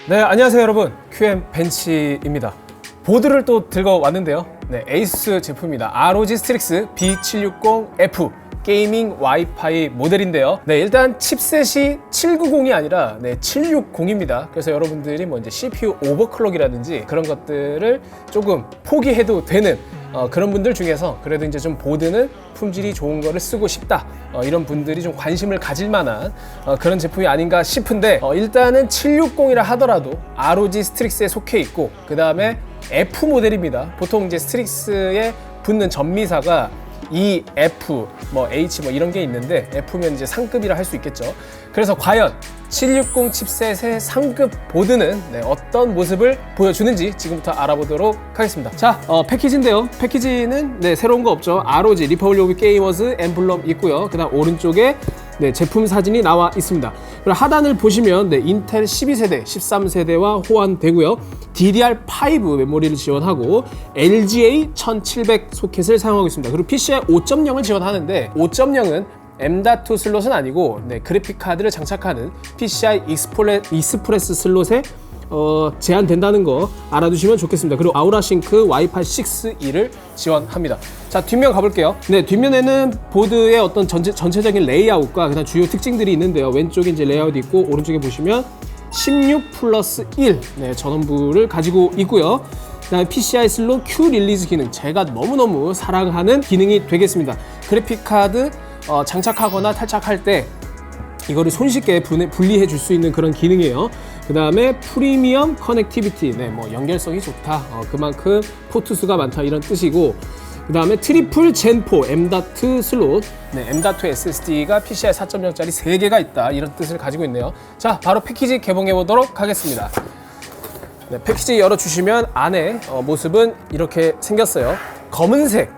네, 안녕하세요 여러분, QM 벤치입니다. 보드를 또 들고 왔는데요. 네, 에이수스 제품입니다. ROG 스트릭스 B760F 게이밍 와이파이 모델인데요. 네, 일단 칩셋이 790이 아니라 760입니다. 그래서 여러분들이 뭐 이제 CPU 오버클럭이라든지 그런 것들을 조금 포기해도 되는 그런 분들 중에서 그래도 이제 좀 보드는 품질이 좋은 거를 쓰고 싶다, 이런 분들이 좀 관심을 가질 만한 그런 제품이 아닌가 싶은데, 일단은 760이라 하더라도 ROG 스트릭스에 속해 있고, 그 다음에 F 모델입니다. 보통 이제 스트릭스에 붙는 전미사가 E, F, 뭐 H 뭐 이런 게 있는데, F면 이제 상급이라 할 수 있겠죠. 그래서 과연 760 칩셋의 상급 보드는 어떤 모습을 보여주는지 지금부터 알아보도록 하겠습니다. 자, 패키지인데요. 패키지는 새로운 거 없죠. ROG 리퍼블릭 오브 게이머즈 엠블럼 있고요. 그 다음 오른쪽에 제품 사진이 나와 있습니다. 그리고 하단을 보시면 인텔 12세대, 13세대와 호환되고요. DDR5 메모리를 지원하고 LGA 1700 소켓을 사용하고 있습니다. 그리고 PCI 5.0을 지원하는데 5.0은 M.2 슬롯은 아니고 그래픽 카드를 장착하는 PCI 익스프레스 슬롯에 제한된다는 거 알아두시면 좋겠습니다. 그리고 아우라싱크 와이파이 6E를 지원합니다. 자, 뒷면 가볼게요. 네, 뒷면에는 보드의 어떤 전체적인 레이아웃과 그다음 주요 특징들이 있는데요. 왼쪽에 이제 레이아웃이 있고, 오른쪽에 보시면 16+1 전원부를 가지고 있고요. 그다음에 PCI 슬롯 Q 릴리즈 기능, 제가 너무너무 사랑하는 기능이 되겠습니다. 그래픽 카드 장착하거나 탈착할 때 이거를 손쉽게 분리해 줄 수 있는 그런 기능이에요. 그 다음에 프리미엄 커넥티비티, 뭐 연결성이 좋다, 그만큼 포트 수가 많다, 이런 뜻이고, 그 다음에 트리플 젠4 M.2 슬롯, M.2 SSD가 PCI 4.0짜리 3개가 있다, 이런 뜻을 가지고 있네요. 자, 바로 패키지 개봉해 보도록 하겠습니다. 패키지 열어주시면 안에 모습은 이렇게 생겼어요. 검은색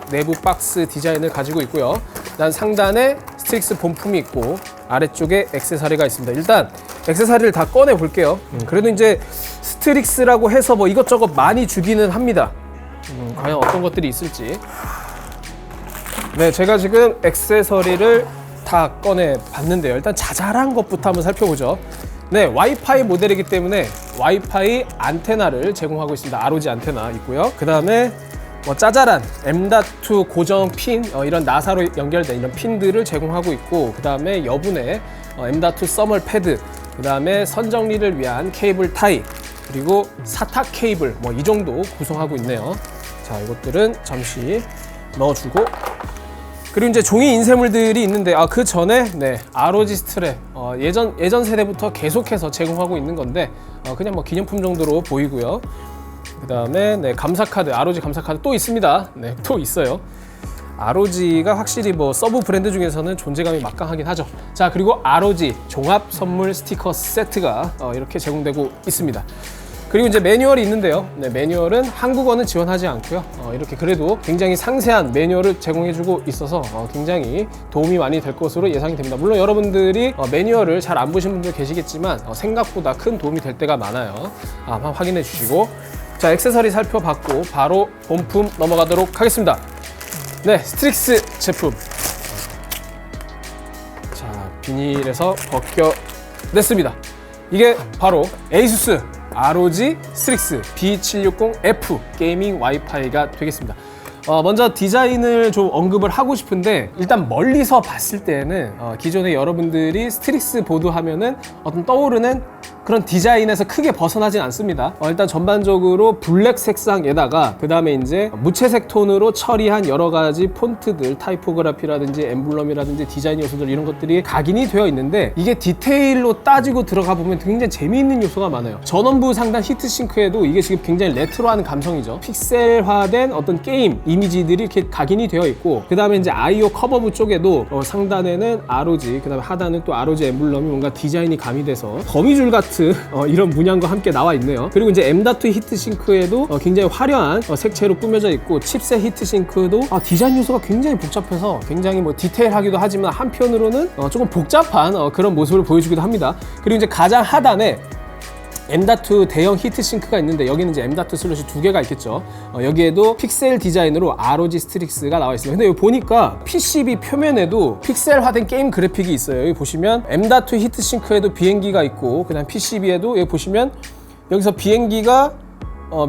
내부 박스 디자인을 가지고 있고요. 일단 상단에 스트릭스 본품이 있고, 아래쪽에 액세서리가 있습니다. 일단 액세서리를 다 꺼내 볼게요. 그래도 이제 스트릭스라고 해서 뭐 이것저것 많이 주기는 합니다. 과연 어떤 것들이 있을지. 네, 제가 지금 액세서리를 다 꺼내 봤는데요. 일단 자잘한 것부터 한번 살펴보죠. 네, 와이파이 모델이기 때문에 와이파이 안테나를 제공하고 있습니다. ROG 안테나 있고요. 그 다음에 짜잘한 M.2 고정 핀, 이런 나사로 연결된 이런 핀들을 제공하고 있고, 그 다음에 여분의 M.2 써멀 패드, 그 다음에 선정리를 위한 케이블 타이, 그리고 사타 케이블, 뭐 이 정도 구성하고 있네요. 자, 이것들은 잠시 넣어주고, 그리고 이제 종이 인쇄물들이 있는데, 그 전에 ROG 스트랩, 예전 세대부터 계속해서 제공하고 있는 건데, 그냥 뭐 기념품 정도로 보이고요. 그 다음에 감사카드, ROG 감사카드 또 있습니다. 또 있어요. ROG가 확실히 뭐 서브 브랜드 중에서는 존재감이 막강하긴 하죠. 자, 그리고 ROG 종합 선물 스티커 세트가 이렇게 제공되고 있습니다. 그리고 이제 매뉴얼이 있는데요. 매뉴얼은 한국어는 지원하지 않고요. 이렇게 그래도 굉장히 상세한 매뉴얼을 제공해주고 있어서 굉장히 도움이 많이 될 것으로 예상이 됩니다. 물론 여러분들이 매뉴얼을 잘 안 보신 분들 계시겠지만 생각보다 큰 도움이 될 때가 많아요. 한번 확인해 주시고, 자, 액세서리 살펴봤고 바로 본품 넘어가도록 하겠습니다. 네, 스트릭스 제품. 자, 비닐에서 벗겨냈습니다. 이게 바로 에이수스 ROG 스트릭스 B760F 게이밍 와이파이가 되겠습니다. 먼저 디자인을 좀 언급을 하고 싶은데, 일단 멀리서 봤을 때는 기존에 여러분들이 스트릭스 보드 하면은 어떤 떠오르는 그런 디자인에서 크게 벗어나진 않습니다. 일단 전반적으로 블랙 색상에다가 그 다음에 이제 무채색 톤으로 처리한 여러 가지 폰트들, 타이포그래피라든지 엠블럼이라든지 디자인 요소들, 이런 것들이 각인이 되어 있는데, 이게 디테일로 따지고 들어가 보면 굉장히 재미있는 요소가 많아요. 전원부 상단 히트싱크에도 이게 지금 굉장히 레트로한 감성이죠. 픽셀화된 어떤 게임 이미지들이 이렇게 각인이 되어 있고, 그 다음에 이제 아이오 커버부 쪽에도 상단에는 ROG, 그 다음에 하단은 또 ROG 엠블럼이 뭔가 디자인이 가미돼서 거미줄 같은 이런 문양과 함께 나와 있네요. 그리고 이제 M.2 히트싱크에도 굉장히 화려한 색채로 꾸며져 있고, 칩셋 히트싱크도 디자인 요소가 굉장히 복잡해서 굉장히 뭐 디테일하기도 하지만 한편으로는 조금 복잡한 그런 모습을 보여주기도 합니다. 그리고 이제 가장 하단에 M.2 대형 히트싱크가 있는데 여기는 이제 M.2 슬롯이 2개가 있겠죠. 여기에도 픽셀 디자인으로 ROG 스트릭스가 나와 있습니다. 근데 여기 보니까 PCB 표면에도 픽셀화된 게임 그래픽이 있어요. 여기 보시면 M.2 히트싱크에도 비행기가 있고, 그 다음 PCB에도 여기 보시면 여기서 비행기가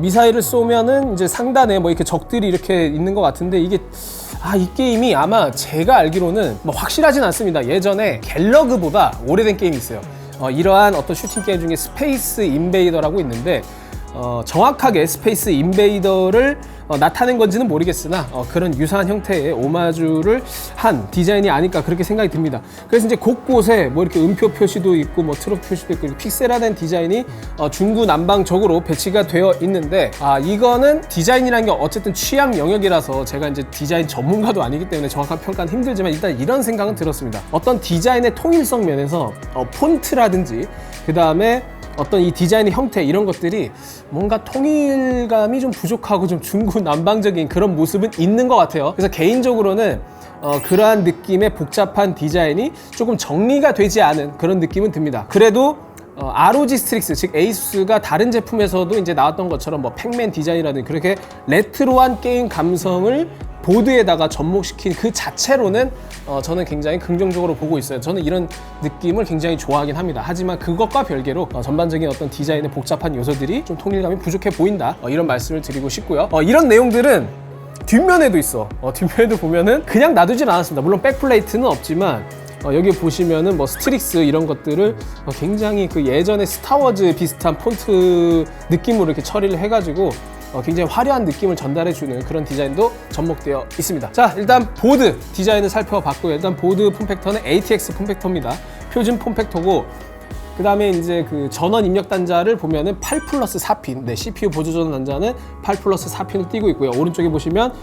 미사일을 쏘면은 이제 상단에 뭐 이렇게 적들이 이렇게 있는 것 같은데, 이게 이 게임이 아마 제가 알기로는 뭐 확실하진 않습니다. 예전에 갤러그보다 오래된 게임이 있어요. 이러한 어떤 슈팅 게임 중에 스페이스 인베이더라고 있는데, 정확하게 스페이스 인베이더를 나타낸 건지는 모르겠으나 그런 유사한 형태의 오마주를 한 디자인이 아닐까 그렇게 생각이 듭니다. 그래서 이제 곳곳에 뭐 이렇게 음표 표시도 있고 뭐 트로피 표시도 있고 픽셀화된 디자인이 중구난방적으로 배치가 되어 있는데, 이거는 디자인이라는 게 어쨌든 취향 영역이라서 제가 이제 디자인 전문가도 아니기 때문에 정확한 평가는 힘들지만 일단 이런 생각은 들었습니다. 어떤 디자인의 통일성 면에서 폰트라든지 그 다음에 어떤 이 디자인의 형태, 이런 것들이 뭔가 통일감이 좀 부족하고 좀 중구난방적인 그런 모습은 있는 것 같아요. 그래서 개인적으로는 그러한 느낌의 복잡한 디자인이 조금 정리가 되지 않은 그런 느낌은 듭니다. 그래도 ROG 스트릭스, 즉 에이수스가 다른 제품에서도 이제 나왔던 것처럼 뭐 팩맨 디자인이라든지 그렇게 레트로한 게임 감성을 보드에다가 접목시킨 그 자체로는 저는 굉장히 긍정적으로 보고 있어요. 저는 이런 느낌을 굉장히 좋아하긴 합니다. 하지만 그것과 별개로 전반적인 어떤 디자인의 복잡한 요소들이 좀 통일감이 부족해 보인다, 이런 말씀을 드리고 싶고요. 이런 내용들은 뒷면에도 있어. 뒷면에도 보면은 그냥 놔두진 않았습니다. 물론 백플레이트는 없지만 여기 보시면은 뭐 스트릭스 이런 것들을 굉장히 그 예전에 스타워즈 비슷한 폰트 느낌으로 이렇게 처리를 해가지고 굉장히 화려한 느낌을 전달해주는 그런 디자인도 접목되어 있습니다. 자, 일단 보드 디자인을 살펴봤고요. 일단 보드 폼팩터는 ATX 폼팩터입니다. 표준 폼팩터고, 그 다음에 이제 그 전원 입력 단자를 보면은 8+4핀, 네, CPU 보조 전원 단자는 8+4핀을 띄고 있고요. 오른쪽에 보시면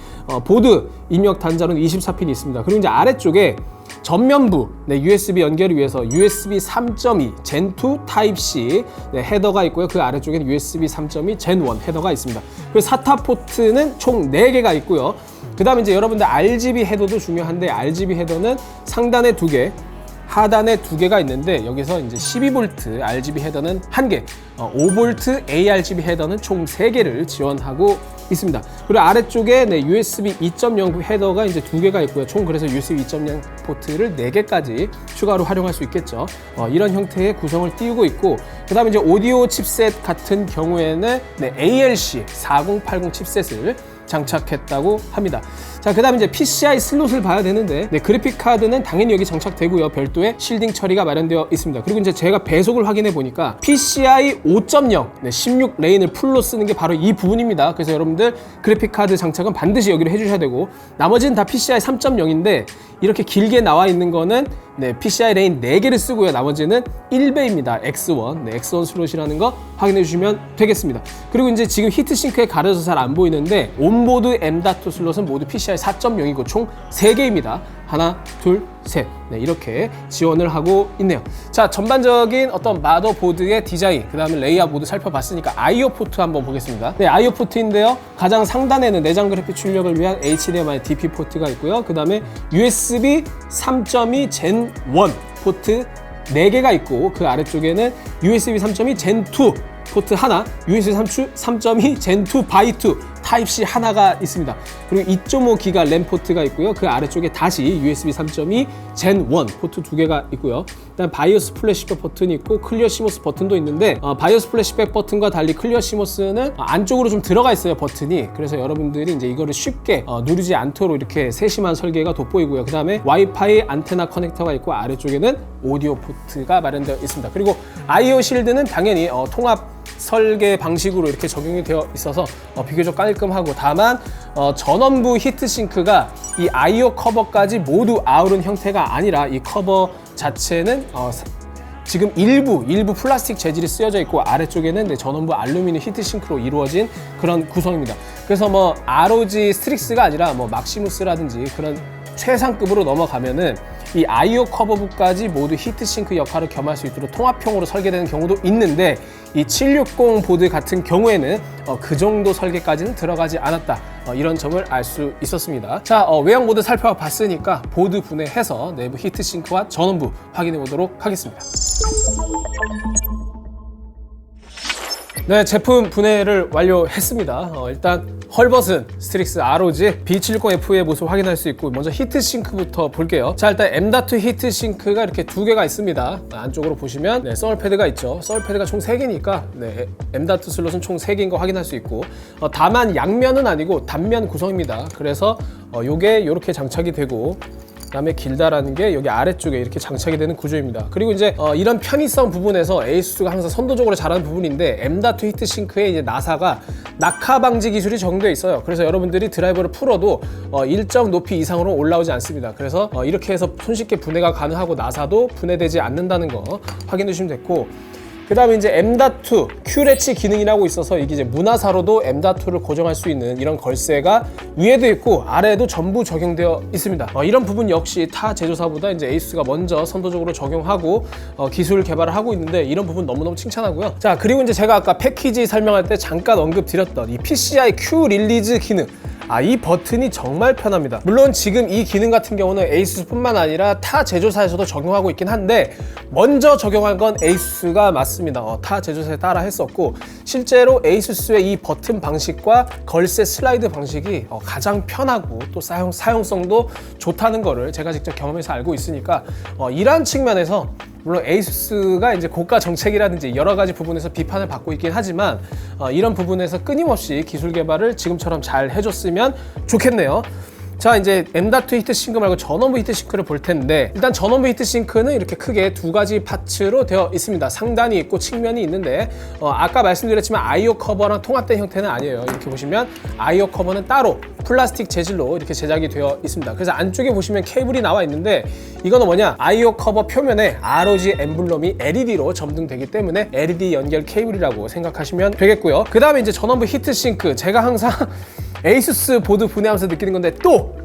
보드 입력 단자로는 24핀이 있습니다. 그리고 이제 아래쪽에 전면부, 네, USB 연결을 위해서 USB 3.2 Gen2 Type-C 헤더가 있고요. 그 아래쪽에는 USB 3.2 Gen1 헤더가 있습니다. 그리고 SATA 포트는 총 4개가 있고요. 그 다음에 이제 여러분들 RGB 헤더도 중요한데, RGB 헤더는 상단에 2개, 하단에 2개가 있는데, 여기서 이제 12V RGB 헤더는 1개, 5V ARGB 헤더는 총 3개를 지원하고 있습니다. 그리고 아래쪽에 USB 2.0 헤더가 이제 2개가 있고요. 총 그래서 USB 2.0 포트를 4개까지 추가로 활용할 수 있겠죠. 이런 형태의 구성을 띄우고 있고, 그 다음에 이제 오디오 칩셋 같은 경우에는 ALC 4080 칩셋을 장착했다고 합니다. 자, 그 다음에 이제 PCI 슬롯을 봐야 되는데, 그래픽 카드는 당연히 여기 장착되고요. 별도의 실딩 처리가 마련되어 있습니다. 그리고 이제 제가 배속을 확인해 보니까 PCI 5.0 16 레인을 풀로 쓰는 게 바로 이 부분입니다. 그래서 여러분들 그래픽 카드 장착은 반드시 여기로 해주셔야 되고, 나머지는 다 PCI 3.0인데 이렇게 길게 나와 있는 거는 PCI 레인 4개를 쓰고요. 나머지는 1배입니다. X1, X1 슬롯이라는 거 확인해 주시면 되겠습니다. 그리고 이제 지금 히트싱크에 가려서 잘 안 보이는데, 온보드 M.2 슬롯은 모두 PCI 4.0이고 총 3개입니다. 하나, 둘, 셋. 이렇게 지원을 하고 있네요. 자, 전반적인 어떤 마더보드의 디자인, 그 다음에 레이아웃 모두 살펴봤으니까 IO 포트 한번 보겠습니다. IO 포트인데요. 가장 상단에는 내장 그래픽 출력을 위한 HDMI DP 포트가 있고요. 그 다음에 USB 3.2 Gen 1 포트 4개가 있고, 그 아래쪽에는 USB 3.2 Gen 2 포트 하나, USB 3.2 Gen 2 by 2 Type-C 하나가 있습니다. 그리고 2.5기가 램 포트가 있고요. 그 아래쪽에 다시 USB 3.2 Gen 1 포트 2개가 있고요. 일단 바이오스 플래시백 버튼이 있고 클리어 시모스 버튼도 있는데, 바이오스 플래시백 버튼과 달리 클리어 시모스는 안쪽으로 좀 들어가 있어요, 버튼이. 그래서 여러분들이 이제 이거를 쉽게 누르지 않도록 이렇게 세심한 설계가 돋보이고요. 그 다음에 와이파이 안테나 커넥터가 있고, 아래쪽에는 오디오 포트가 마련되어 있습니다. 그리고 IO 실드는 당연히 통합 설계 방식으로 이렇게 적용이 되어 있어서 비교적 깔끔하고, 다만 전원부 히트싱크가 이 IO 커버까지 모두 아우른 형태가 아니라 이 커버 자체는 지금 일부 플라스틱 재질이 쓰여져 있고, 아래쪽에는 전원부 알루미늄 히트싱크로 이루어진 그런 구성입니다. 그래서 뭐 ROG 스트릭스가 아니라 뭐 막시무스라든지 그런 최상급으로 넘어가면은 이 IO 커버부까지 모두 히트싱크 역할을 겸할 수 있도록 통합형으로 설계되는 경우도 있는데, 이 760 보드 같은 경우에는 그 정도 설계까지는 들어가지 않았다, 이런 점을 알 수 있었습니다. 자, 외형 모드 살펴봤으니까 보드 분해해서 내부 히트싱크와 전원부 확인해 보도록 하겠습니다. 네, 제품 분해를 완료했습니다. 일단 헐벗은 스트릭스 ROG B760F의 모습을 확인할 수 있고, 먼저 히트싱크부터 볼게요. 자, 일단 M.2 히트싱크가 이렇게 두 개가 있습니다. 안쪽으로 보시면 네, 썰패드가 있죠. 썰패드가 총 3개니까 네, M.2 슬롯은 총 3개인 거 확인할 수 있고, 다만 양면은 아니고 단면 구성입니다. 그래서 요게 이렇게 장착이 되고, 그다음에 길다라는 게 여기 아래쪽에 이렇게 장착이 되는 구조입니다. 그리고 이제 이런 편의성 부분에서 에이수스가 항상 선도적으로 잘하는 부분인데, M.2 히트싱크에 이제 나사가 낙하 방지 기술이 적용되어 있어요. 그래서 여러분들이 드라이버를 풀어도 일정 높이 이상으로 올라오지 않습니다. 그래서 이렇게 해서 손쉽게 분해가 가능하고 나사도 분해되지 않는다는 거 확인해 주시면 됐고, 그 다음에 이제 M.2 Q래치 기능이라고 있어서 이게 이제 문화사로도 M.2를 고정할 수 있는 이런 걸쇠가 위에도 있고 아래에도 전부 적용되어 있습니다. 이런 부분 역시 타 제조사보다 이제 에이수스가 먼저 선도적으로 적용하고 기술 개발을 하고 있는데, 이런 부분 너무너무 칭찬하고요. 자, 그리고 이제 제가 아까 패키지 설명할 때 잠깐 언급드렸던 이 PCI Q 릴리즈 기능, 이 버튼이 정말 편합니다. 물론 지금 이 기능 같은 경우는 에이수스뿐만 아니라 타 제조사에서도 적용하고 있긴 한데, 먼저 적용한 건 에이수스가 맞습니다. 타 제조사에 따라 했었고, 실제로 에이수스의 이 버튼 방식과 걸쇠 슬라이드 방식이 가장 편하고 또 사용성도 좋다는 거를 제가 직접 경험해서 알고 있으니까, 이러한 측면에서 물론 에이수스가 이제 고가 정책이라든지 여러 가지 부분에서 비판을 받고 있긴 하지만, 이런 부분에서 끊임없이 기술 개발을 지금처럼 잘 해줬으면 좋겠네요. 자, 이제 M.2 히트싱크 말고 전원부 히트싱크를 볼 텐데, 일단 전원부 히트싱크는 이렇게 크게 두 가지 파츠로 되어 있습니다. 상단이 있고 측면이 있는데, 아까 말씀드렸지만 아이오 커버랑 통합된 형태는 아니에요. 이렇게 보시면 아이오 커버는 따로 플라스틱 재질로 이렇게 제작이 되어 있습니다. 그래서 안쪽에 보시면 케이블이 나와 있는데, 이거는 뭐냐, 아이오 커버 표면에 ROG 엠블럼이 LED로 점등되기 때문에 LED 연결 케이블이라고 생각하시면 되겠고요. 그 다음에 이제 전원부 히트싱크, 제가 항상 에이수스 보드 분해하면서 느끼는 건데, 또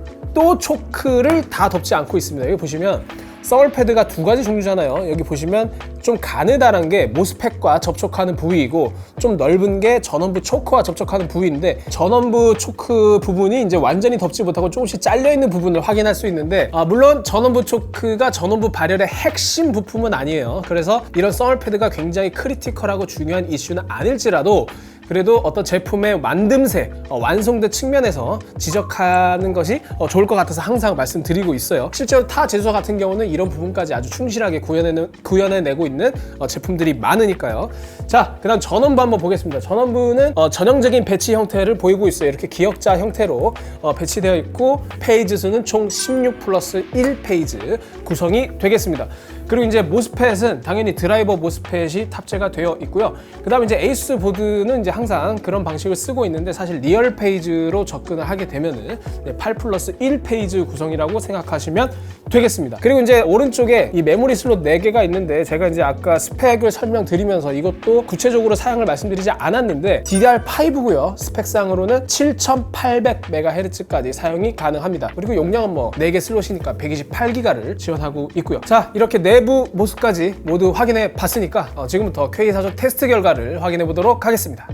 초크를 다 덮지 않고 있습니다. 여기 보시면 서울 패드가 두 가지 종류잖아요. 여기 보시면 좀 가느다란 게 모스펫과 접촉하는 부위이고, 좀 넓은 게 전원부 초크와 접촉하는 부위인데, 전원부 초크 부분이 이제 완전히 덮지 못하고 조금씩 잘려 있는 부분을 확인할 수 있는데, 물론 전원부 초크가 전원부 발열의 핵심 부품은 아니에요. 그래서 이런 서울 패드가 굉장히 크리티컬하고 중요한 이슈는 아닐지라도, 그래도 어떤 제품의 만듦새, 완성도 측면에서 지적하는 것이 좋을 것 같아서 항상 말씀드리고 있어요. 실제로 타 제조사 같은 경우는 이런 부분까지 아주 충실하게 구현해내고 있는 제품들이 많으니까요. 자, 그 다음 전원부 한번 보겠습니다. 전원부는 전형적인 배치 형태를 보이고 있어요. 이렇게 기역자 형태로 배치되어 있고, 페이지 수는 총 16 플러스 1 페이지 구성이 되겠습니다. 그리고 이제 모스펫은 당연히 드라이버 모스펫이 탑재가 되어 있고요. 그 다음에 이제 에이수스 보드는 이제 항상 그런 방식을 쓰고 있는데, 사실 리얼 페이지로 접근을 하게 되면은 8 플러스 1 페이지 구성이라고 생각하시면 되겠습니다. 그리고 이제 오른쪽에 이 메모리 슬롯 4개가 있는데, 제가 이제 아까 스펙을 설명드리면서 이것도 구체적으로 사양을 말씀드리지 않았는데, DDR5고요. 스펙상으로는 7800MHz까지 사용이 가능합니다. 그리고 용량은 뭐 4개 슬롯이니까 128GB를 지원하고 있고요. 자, 이렇게 내부 모습까지 모두 확인해 봤으니까 지금부터 K4조 테스트 결과를 확인해 보도록 하겠습니다.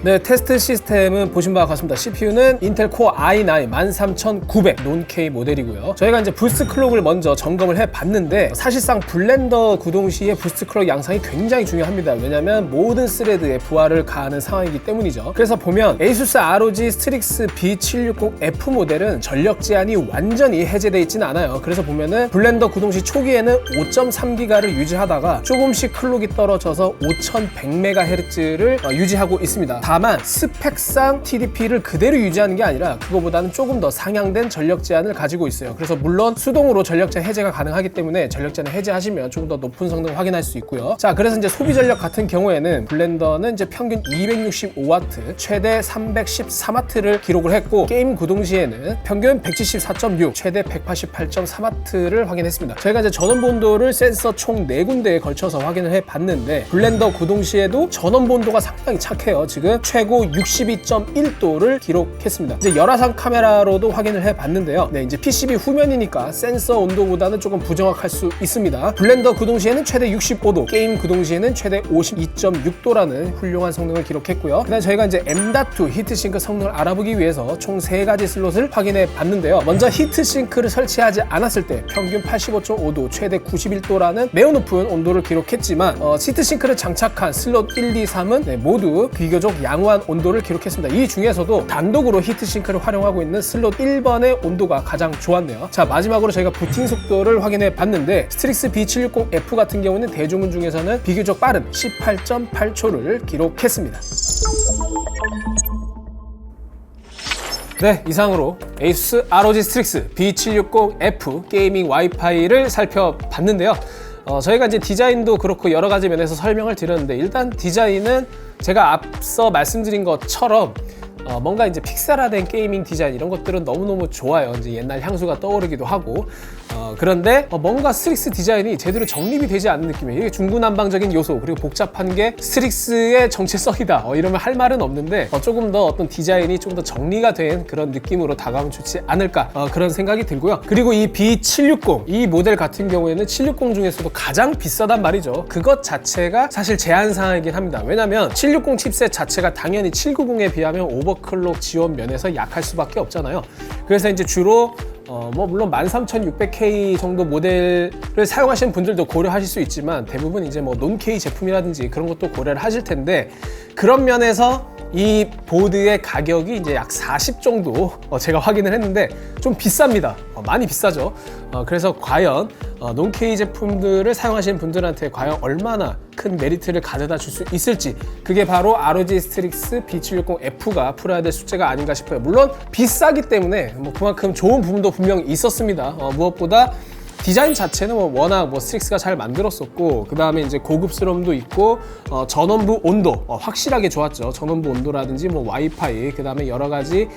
네, 테스트 시스템은 보신 바와 같습니다. CPU는 인텔 코어 i9 13900 논-K 모델이고요. 저희가 이제 부스트 클록을 먼저 점검을 해봤는데, 사실상 블렌더 구동 시에 부스트 클록 양상이 굉장히 중요합니다. 왜냐면 모든 스레드에 부하를 가하는 상황이기 때문이죠. 그래서 보면 에이수스 ROG 스트릭스 B760F 모델은 전력 제한이 완전히 해제되어 있지는 않아요. 그래서 보면은 블렌더 구동 시 초기에는 5.3GB를 유지하다가 조금씩 클록이 떨어져서 5100MHz를 유지하고 있습니다. 다만 스펙상 TDP를 그대로 유지하는 게 아니라 그거보다는 조금 더 상향된 전력 제한을 가지고 있어요. 그래서 물론 수동으로 전력 제한 해제가 가능하기 때문에 전력 제한을 해제하시면 조금 더 높은 성능을 확인할 수 있고요. 자, 그래서 이제 소비 전력 같은 경우에는 블렌더는 이제 평균 265W, 최대 313W를 기록을 했고, 게임 구동 시에는 평균 174.6, 최대 188.3W를 확인했습니다. 저희가 이제 전원 본도를 센서 총 4군데에 걸쳐서 확인을 해봤는데, 블렌더 구동 시에도 전원 본도가 상당히 착해요. 지금 온도는 최고 62.1도를 기록했습니다. 이제 열화상 카메라로도 확인을 해봤는데요. 네, 이제 PCB 후면이니까 센서 온도보다는 조금 부정확할 수 있습니다. 블렌더 구동 시에는 최대 65도, 게임 구동 시에는 최대 52.6도라는 훌륭한 성능을 기록했고요. 그다음 저희가 이제 M.2 히트싱크 성능을 알아보기 위해서 총 3가지 슬롯을 확인해 봤는데요. 먼저 히트싱크를 설치하지 않았을 때 평균 85.5도, 최대 91도라는 매우 높은 온도를 기록했지만 히트싱크를 장착한 슬롯 1, 2, 3은 모두 비교적 양호한 온도를 기록했습니다. 이 중에서도 단독으로 히트싱크를 활용하고 있는 슬롯 1번의 온도가 가장 좋았네요. 자, 마지막으로 저희가 부팅 속도를 확인해 봤는데 스트릭스 B760F 같은 경우는 대중군 중에서는 비교적 빠른 18.8초를 기록했습니다. 네, 이상으로 ASUS ROG 스트릭스 B760F 게이밍 와이파이를 살펴봤는데요. 저희가 이제 디자인도 그렇고 여러 가지 면에서 설명을 드렸는데, 일단 디자인은 제가 앞서 말씀드린 것처럼 뭔가 이제 픽셀화된 게이밍 디자인 이런 것들은 너무너무 좋아요. 이제 옛날 향수가 떠오르기도 하고. 그런데 뭔가 스트릭스 디자인이 제대로 정립이 되지 않는 느낌이에요. 이게 중구난방적인 요소 그리고 복잡한 게 스트릭스의 정체성이다 이러면 할 말은 없는데, 조금 더 어떤 디자인이 좀 더 정리가 된 그런 느낌으로 다가오면 좋지 않을까 그런 생각이 들고요. 그리고 이 B760 이 모델 같은 경우에는 760 중에서도 가장 비싸단 말이죠. 그것 자체가 사실 제한사항이긴 합니다. 왜냐면 760 칩셋 자체가 당연히 790에 비하면 오버클럭 지원 면에서 약할 수밖에 없잖아요. 그래서 이제 주로 물론 13600K 정도 모델을 사용하시는 분들도 고려하실 수 있지만, 대부분 이제 논-K 제품이라든지 그런 것도 고려를 하실 텐데, 그런 면에서 이 보드의 가격이 이제 약 40 정도 제가 확인을 했는데 좀 비쌉니다. 많이 비싸죠. 그래서 과연 논-K 제품들을 사용하시는 분들한테 과연 얼마나 큰 메리트를 가져다 줄 수 있을지, 그게 바로 ROG 스트릭스 B760F가 풀어야 될 숙제가 아닌가 싶어요. 물론 비싸기 때문에 그만큼 좋은 부분도 분명히 있었습니다. 무엇보다 디자인 자체는 워낙 스트릭스가 잘 만들었었고, 그 다음에 이제 고급스러움도 있고, 전원부 온도 확실하게 좋았죠. 전원부 온도라든지 와이파이, 그 다음에 여러 가지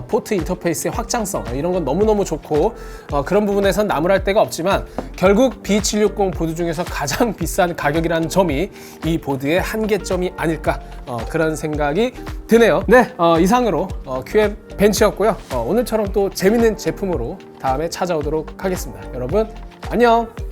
포트 인터페이스의 확장성 이런 건 너무너무 좋고, 그런 부분에선 나무랄 데가 없지만 결국 B760 보드 중에서 가장 비싼 가격이라는 점이 이 보드의 한계점이 아닐까 그런 생각이 드네요. 네, 이상으로 QM 벤치였고요. 오늘처럼 또 재밌는 제품으로 다음에 찾아오도록 하겠습니다. 여러분 안녕.